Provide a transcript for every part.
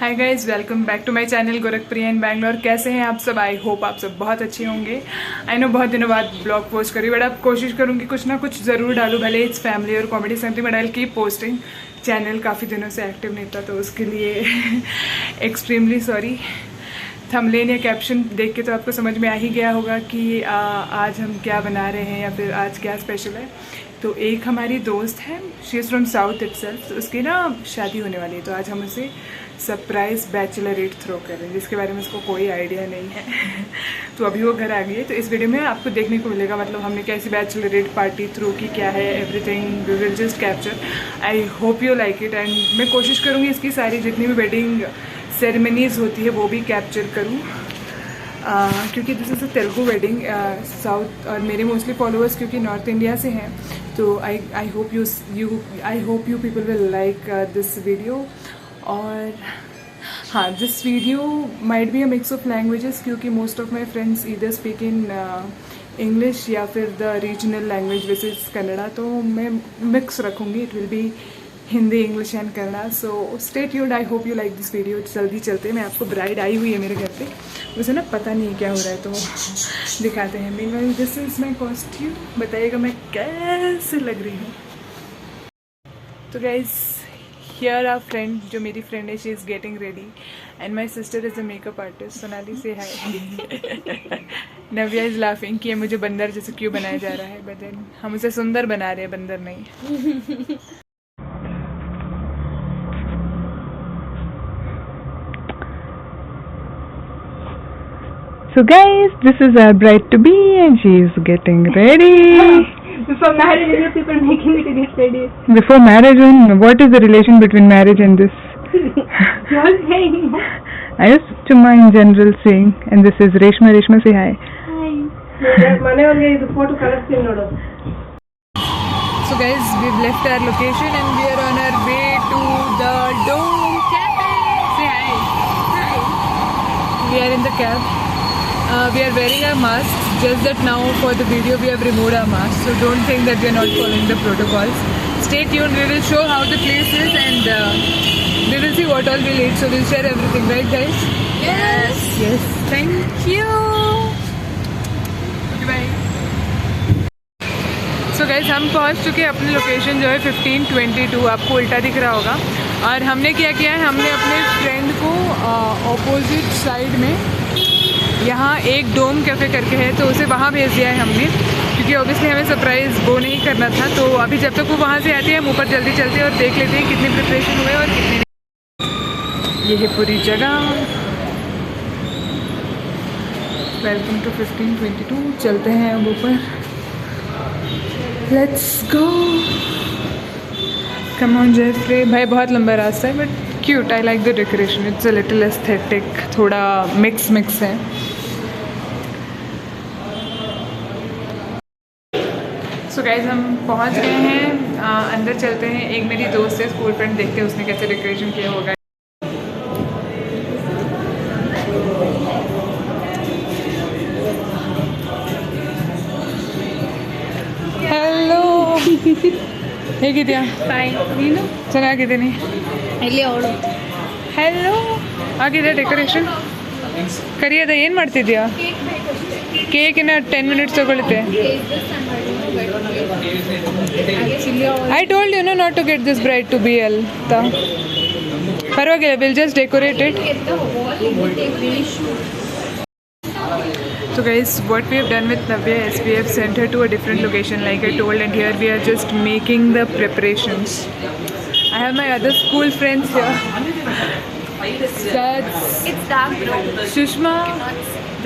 Hi guys, welcome back to my channel Gorakhpriya in Bangalore. कैसे हैं आप सब? आई होप आप सब बहुत अच्छे होंगे। आई नो बहुत दिनों बाद ब्लॉग पोस्ट करी, बट अब कोशिश करूँगी कुछ ना कुछ ज़रूर डालूँ, भले इट्स फैमिली और comedy something, but I keep posting. Channel काफ़ी दिनों से एक्टिव नहीं था, तो उसके लिए एक्सट्रीमली सॉरी। थंबनेल या कैप्शन देख के तो आपको समझ में आ ही गया होगा कि आज हम क्या बना रहे हैं या फिर आज क्या स्पेशल है। तो एक हमारी दोस्त है, she is from south itself, तो उसकी ना शादी होने वाली है, तो आज हम उसे सरप्राइज़ बैचलरेट थ्रो कर रहे हैं, जिसके बारे में उसको कोई आइडिया नहीं है। तो अभी वो घर आ गई है, तो इस वीडियो में आपको देखने को मिलेगा मतलब हमने कैसी बैचलरेट पार्टी थ्रो की, क्या है everything we will just capture. I hope you like it. And मैं कोशिश करूँगी इसकी सारी जितनी भी वेडिंग सेरेमनीज़ होती है वो भी कैप्चर करूँ, क्योंकि this is a Telugu wedding south, और मेरे मोस्टली फॉलोअर्स क्योंकि नॉर्थ इंडिया से हैं, तो I hope you people will like this video. और हाँ, this video might be a mix of languages, क्योंकि most of my friends either speak in English या फिर the regional language which is Kannada, तो मैं मिक्स रखूँगी। It will be Hindi, English and Kannada. So stay tuned. I hope you like this video. जल्दी चलते हैं, मैं आपको ब्राइड आई हुई है मेरे घर पे, उसे ना पता नहीं क्या हो रहा है, तो दिखाते हैं। Meanwhile this is my costume. बताइएगा मैं कैसे लग रही हूँ। तो गाइज, हियर आवर फ्रेंड, जो मेरी फ्रेंड है, she is getting ready and my sister is a makeup artist. Sonali से हाय। नव्या इज़ लाफिंग कि ये मुझे बंदर जैसे क्यों बनाया जा रहा है, बट देन हम उसे सुंदर बना रहे हैं, बंदर नहीं। So guys, this is our bride to be and she is getting ready. Before marriage, you people making me to get ready. Before marriage, and what is the relation between marriage and this? You are saying. I was to my in general saying, and this is Reshma. Reshma, say hi. Hi. ಮನೆ ಒಳಗೆ ಇದು photo ಕಳಿಸ್ತೀನಿ ನೋಡು. So guys, we've left our location and we are on our way to the Dome Cafe. Say hi. Hi. We are in the cab. We are wearing our masks, just that now for the video we have removed our masks, so don't think that we are not following the protocols. Stay tuned, we will show how the place is and we will see what all we'll eat, so we'll share everything, right guys? Yes. Yes, thank you. Okay, bye. So guys, हम पहुंच चुके हैं अपनी location जो है 1522, आपको उल्टा दिख रहा होगा। और हमने क्या किया है, हमने अपने फ्रेंड को ऑपोजिट साइड में यहाँ एक डोम कैफ़े करके है, तो उसे वहाँ भेज दिया है हमने, क्योंकि ऑब्वियसली हमें सरप्राइज़ वो नहीं करना था। तो अभी जब तक वो वहाँ से आती है हम ऊपर जल्दी चलते हैं और देख लेते हैं कितनी प्रिपरेशन हुए और कितनी नहीं। ये है पूरी जगह। Welcome to 1522। चलते हैं अब ऊपर, let's go. Come on Jeffrey भाई, बहुत लंबा रास्ता है but cute. I like the decoration, it's a little aesthetic, थोड़ा मिक्स है। सो गाइज, हम पहुंच गए हैं, अंदर चलते हैं। एक मेरी दोस्त है, स्कूल फ्रेंड, देखते हैं उसने कैसे डेकोरेशन किया होगा। हेलो। ಹೇಗಿದ್ಯಾ? Fine. ನೀನು? ಚೆನ್ನಾಗಿದ್ದೀನಿ. ಇಲ್ಲಿ ಅವಳು. ಹೆಲೋ. ಆಗಿದೆ ಡೆಕೋರೇಷನ್? ಕರಿಯದ ಏನು ಮಾಡ್ತಿದ್ಯಾ? ಕೇಕ್ ಇನ್ನು 10 ಮಿನಿಟ್ಸ್ ತಗೊಳುತ್ತೆ. I told you not to get this bride to be ಅಂತ. ಪರವಾಗಿಲ್ಲ, will just decorate it. So guys, what we have done with Navya is we have sent her to a different location like I told, and here we are just making the preparations. I have my other school friends here. It's dark bro. Sushma,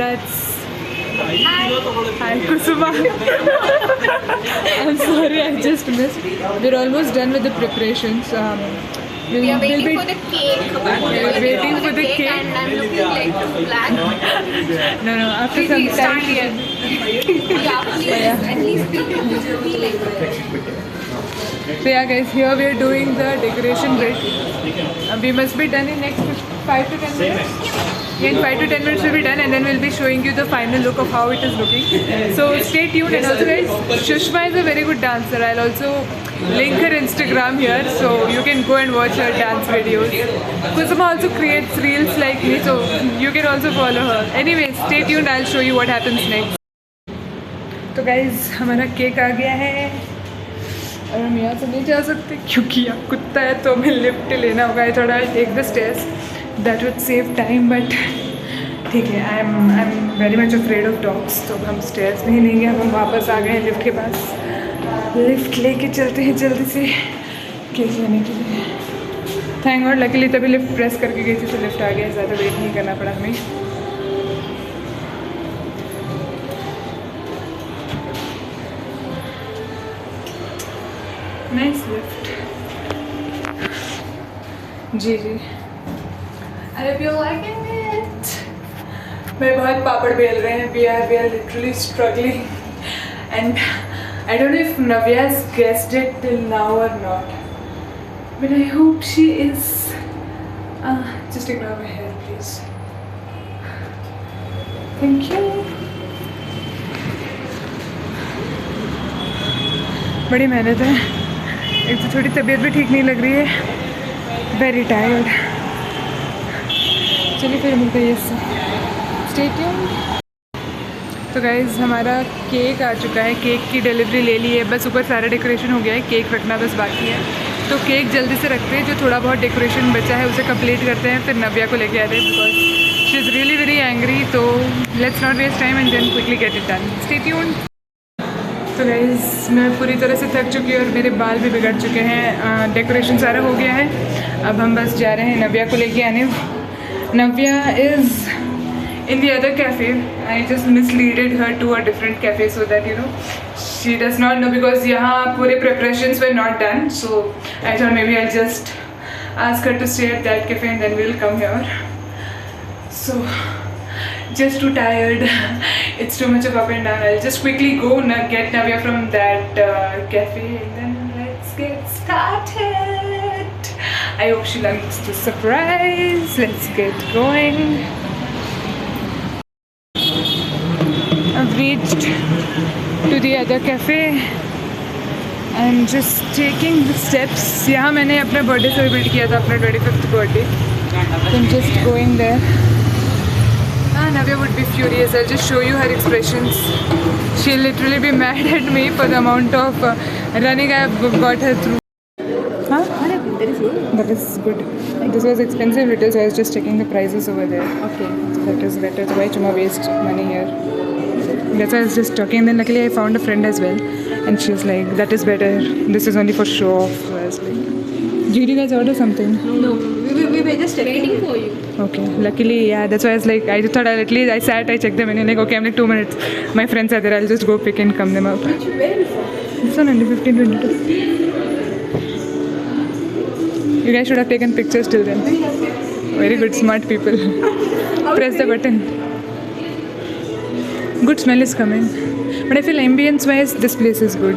that's hi Kusuma. I'm sorry, I just missed. We're almost done with the preparations. We are waiting for the cake. We are waiting for the cake. And I'm looking like too black. No, after some Please time. start here. Yeah, please. At least be like that. So yeah guys, here we are doing the decoration bit. We must be done in next 5 to 10 minutes. In 5 to 10 minutes we'll be done, and then we'll be showing you the final look of how it is looking. So stay tuned. And also guys, Shushma is a very good dancer. I'll also link her Instagram here, so you can go and watch her dance videos. Kusuma also creates reels like me, so you can also follow her. Anyway, stay tuned. I'll show you what happens next. तो guys हमारा cake आ गया है और हम यहाँ से नहीं जा सकते क्योंकि यहाँ कुत्ता है, तो हमें लिफ्ट लेना होगा. आई थोड़ा take the stairs, that would save time, but ठीक है. I am very much afraid of dogs, तो हम स्टेयर्स नहीं लेंगे. अब हम वापस आ गए हैं लिफ्ट के पास. लिफ्ट लेके चलते हैं जल्दी से केक लेने के लिए. थैंक गॉड, लकीली तभी लिफ्ट प्रेस करके गई थी तो लिफ्ट आ गया. ज़्यादा वेट नहीं करना पड़ा हमें. Nice lift. जी जी, I hope you liking it. मैं बहुत पापड़ बेल रहे हैं. We are literally struggling, and I don't know if Navya has guessed it till now or not, but I hope she is. Just ignore my hair please. Thank you. बड़ी मेहनत है. एक तो थोड़ी तबीयत भी ठीक नहीं लग रही है. Very tired. चलिए फिर मिलते हैं इससे. Stay tuned. तो गाइज़ हमारा केक आ चुका है. केक की डिलीवरी ले ली है. बस ऊपर सारा डेकोरेशन हो गया है. केक रखना बस बाकी है. तो केक जल्दी से रखते हैं. जो थोड़ा बहुत डेकोरेशन बचा है उसे कंप्लीट करते हैं. फिर नव्या को लेके आते हैं because she is really very angry. तो let's not waste time and then quickly get it done. Stay tuned. तो गाइज़ मैं पूरी तरह से थक चुकी हूँ और मेरे बाल भी बिगड़ चुके हैं. डेकोरेशन सारा हो गया है. अब हम बस जा रहे हैं नव्या को लेके आने. नव्या is in the other cafe. I just misleaded her to a different cafe so that you know she does not know, because यहाँ पूरे preparations were not done. So I thought maybe I'll just ask her to stay at that cafe and then we'll come here. So just too tired. It's too much of up and down. I'll just quickly go get Navya from that cafe and then let's get started. I hope she likes the surprise. Let's get going. I've reached to the other cafe. I'm just taking the steps. यहाँ मैंने अपना birthday celebrate किया था, अपना 25th birthday. I'm just going there. Navya would be furious. I'll just show you her expressions. She'll literally be mad at me for the amount of running I've got her through. Huh? That is good. This was expensive retail, so I was just checking the prices over there. Okay. So that is better. So why chuma waste money here? That's why I was just talking. And then luckily I found a friend as well, and she was like, "That is better. This is only for show off." So I was like, "Did you guys order something?" No, we were just waiting for you. Okay. Luckily, yeah. That's why I was like, I just thought at least I sat, I checked the menu, like, okay, I'm like 2 minutes. My friends are there. I'll just go pick and come them out. Where is it? This one only 15-22. You guys should have taken pictures till then. Very good, smart people. Press the button. Good smell is coming, but I feel ambience-wise, this place is good.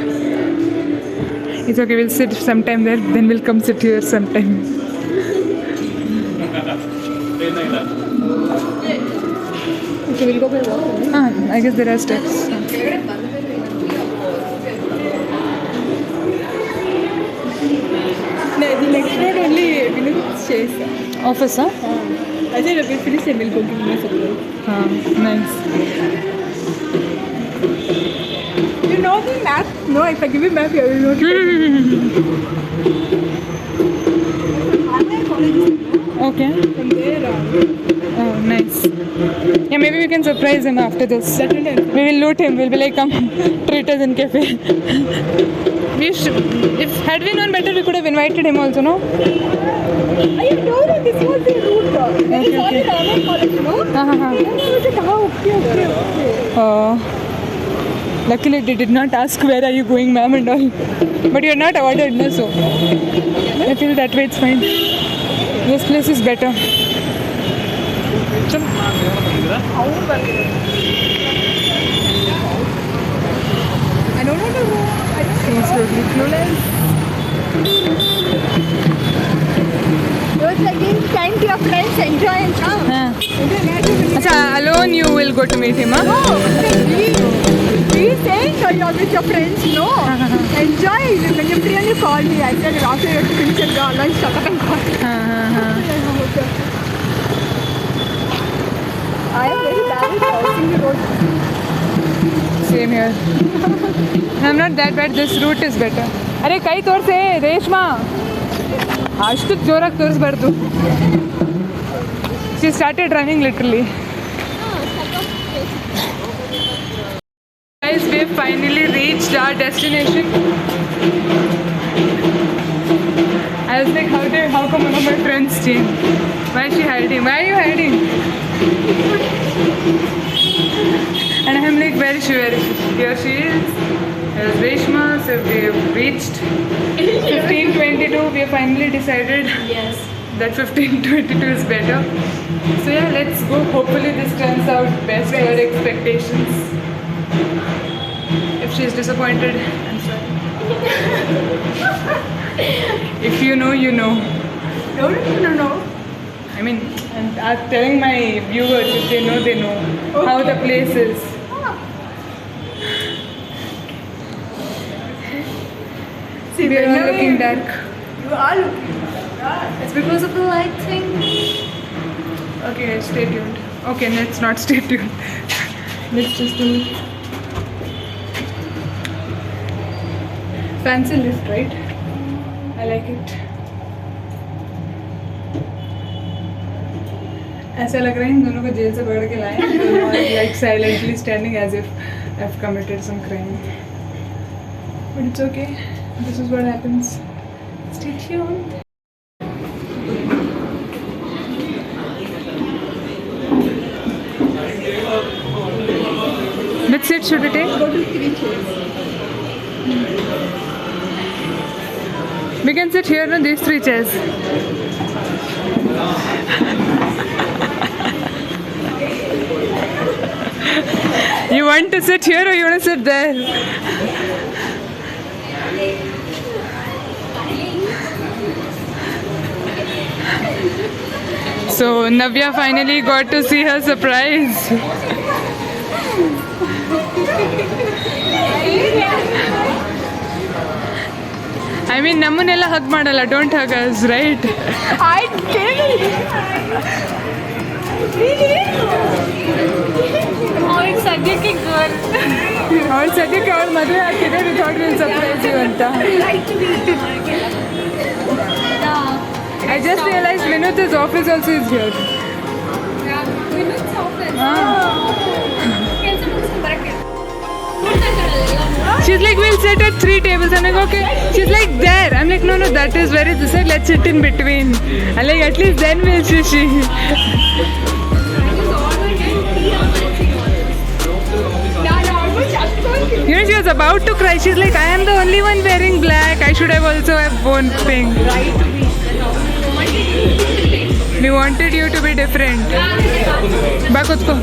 It's okay. We'll sit sometime there, then we'll come sit here sometime. Okay, we'll go by walk. I guess there are steps. No, the next road only chase. Office, huh? I said okay, finish and we'll go give me something. Nice. You know the map? No, if I give you map, you will not. Okay. From there on. Oh, nice. Yeah, maybe we can surprise him after this. Definitely. We will loot him. We'll be like, come, treat us in cafe. We should. If had we known better, we could have invited him also, no? I told you this was the route. There is only Raman College, no? Uh-huh. I was like, okay. Luckily, they did not ask where are you going, ma'am, and all. But you're not ordered, no? So I feel that way it's fine. This place is better. I don't know the route. She's totally clueless. There was like, kind to your friends, enjoy and come. हाँ. No, अच्छा, alone you will go to meet him, huh? we saying you're with your friends, no. Enjoy. When you're free and you call me, I said after you have to finish your lunch, shut up and call. हाँ. I am very bad at crossing the road. Same here. I'm not that bad. This route is better. अरे कई तोर से रेशमा ಅಷ್ಟು ಜೋರಾಗಿ ತೋರಿಸ್ಬಾರ್ದು. She started running literally. Guys, we finally reached our destination. I was like, how come one of my friends came? Why is she hiding? Why are you hiding? And I'm like, where is she? Here she is. There's Reshma. So we have reached 15:22. We have finally decided that 15:22 is better. So yeah, let's go. Hopefully this turns out best to her expectations. If she's disappointed, I'm sorry. If you know, you know. No. I mean, I'm telling my viewers, if they know, they know how the place is. See, We are all looking dark. You are looking dark. It's because of the lighting. Okay, guys, stay tuned. Okay, let's not stay tuned. Let's just do it. Fancy lift, right? I like it. ऐसा लग रहा है इन दोनों को jail से पकड़ के लाए like silently standing as if I've committed some crime. But it's okay. This is what happens. Stay tuned. Which seat should we take? Go to 3 chairs. We can sit here on these 3 chairs. You want to sit here or you want to sit there? So Navya finally got to see her surprise. I mean, ನಮ್ಮನ್ನೆಲ್ಲ hug ಮಾಡಲ್ಲ. Don't hug us, right? I came Oh, it's Sadyaki girl. ಅವ್ಳು ಸದ್ಯಕ್ಕೆ ಅವ್ಳ ಮದುವೆ ಆಗ್ತಿದೆ. We thought we'll surprise you ಅಂತ. I just realized Vinut's office also is here. Vinut's office. ಕೆಲಸ ಮುಗಿಸ್ಕೊಂಡು ಬರಕ್ಕೆ. She's like, we'll sit at 3 tables. I'm like, okay. She's like, there. I'm like, no, that is where it's said. Let's sit in between. I'm like, at least then we'll see. You know, she was about to cry. She's like, I am the only one wearing black. I should have also have worn pink. We wanted you to be different. Back, let's go.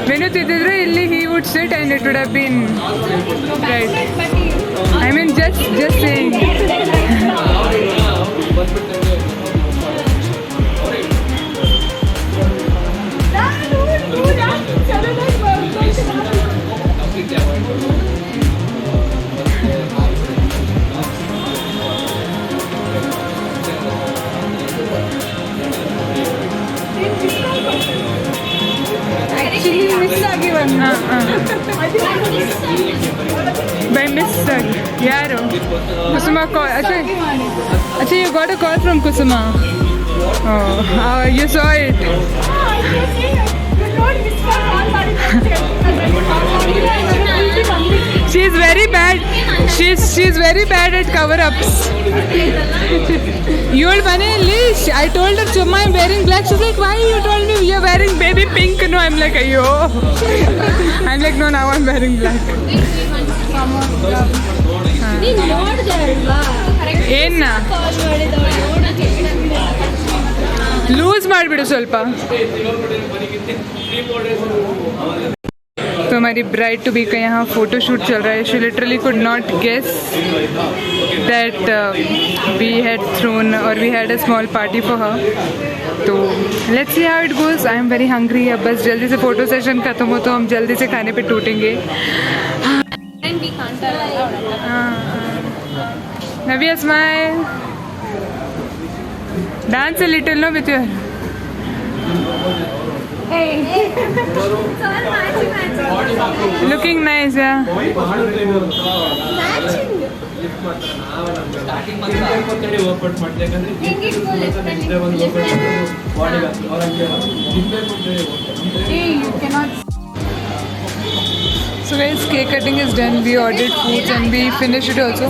Vinut ididre illi he would sit and it would have been right. I mean, just saying. By mistake. Yaro. Kusuma call. Acha, you got a call from Kusuma. Oh, you saw it. She's very bad. She's very bad at cover-ups. You'll funny leash. I told her, Chuma, I'm wearing black. She's like, why you told me you're wearing baby pink? No, I'm like, ayo. I'm like, no, now I'm wearing black. ನೀನು ನೋಡಿದೆ ಅಲ್ವಾ ಏನ್ನ ಕಾಲ್ ಮಾಡಿದವಳು ನೋಡಕ್ಕೆ loose ಮಾಡಿಬಿಡು ಸ್ವಲ್ಪ. तो हमारी bride to be का यहाँ फ़ोटो शूट चल रहा है. She literally could not guess that we had thrown और we had a small party for her. तो let's see how it goes. I am very hungry. अब बस जल्दी से फ़ोटो सेशन ख़त्म हो तो हम जल्दी से खाने पे टूटेंगे. And we can't allow Navya, smile. Dance a little, no, with your... Hey. It's all matching. Looking nice, yeah. Matching. Think it will Hey, you cannot. So guys, cake cutting is done. We ordered foods and we finished it also.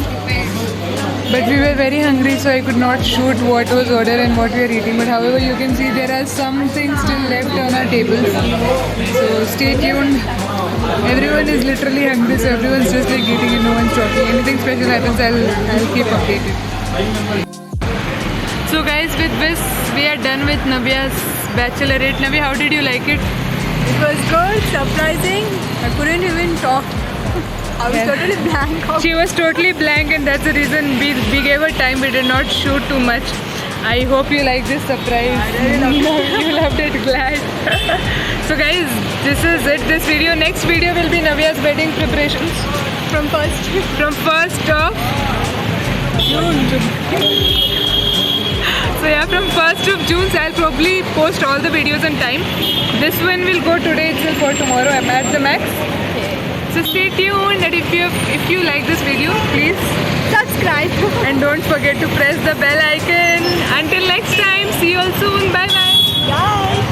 But we were very hungry, so I could not shoot what was ordered and what we are eating. But however, you can see there are some things still left on our tables. So stay tuned. Everyone is literally hungry, so everyone's just like eating and no one's talking. Anything special happens, I'll keep updated. So guys, with this, we are done with Navya's bachelorette. Navya, how did you like it? It was good, surprising. I couldn't even talk. I was Yeah. totally blank. She was totally blank, and that's the reason we gave her time. We did not shoot too much. I hope you like this surprise. I really loved it. You loved it, glad. So guys, this is it. This video. Next video will be Navya's wedding preparations From first. from 1st of June. So yeah, from 1st of June, so I'll probably post all the videos on time. This one will go today itself or tomorrow. I'm at the max. So stay tuned, and if you like this video, please Subscribe. and don't forget to press the bell icon. Until next time, see you all soon. Bye bye. Bye.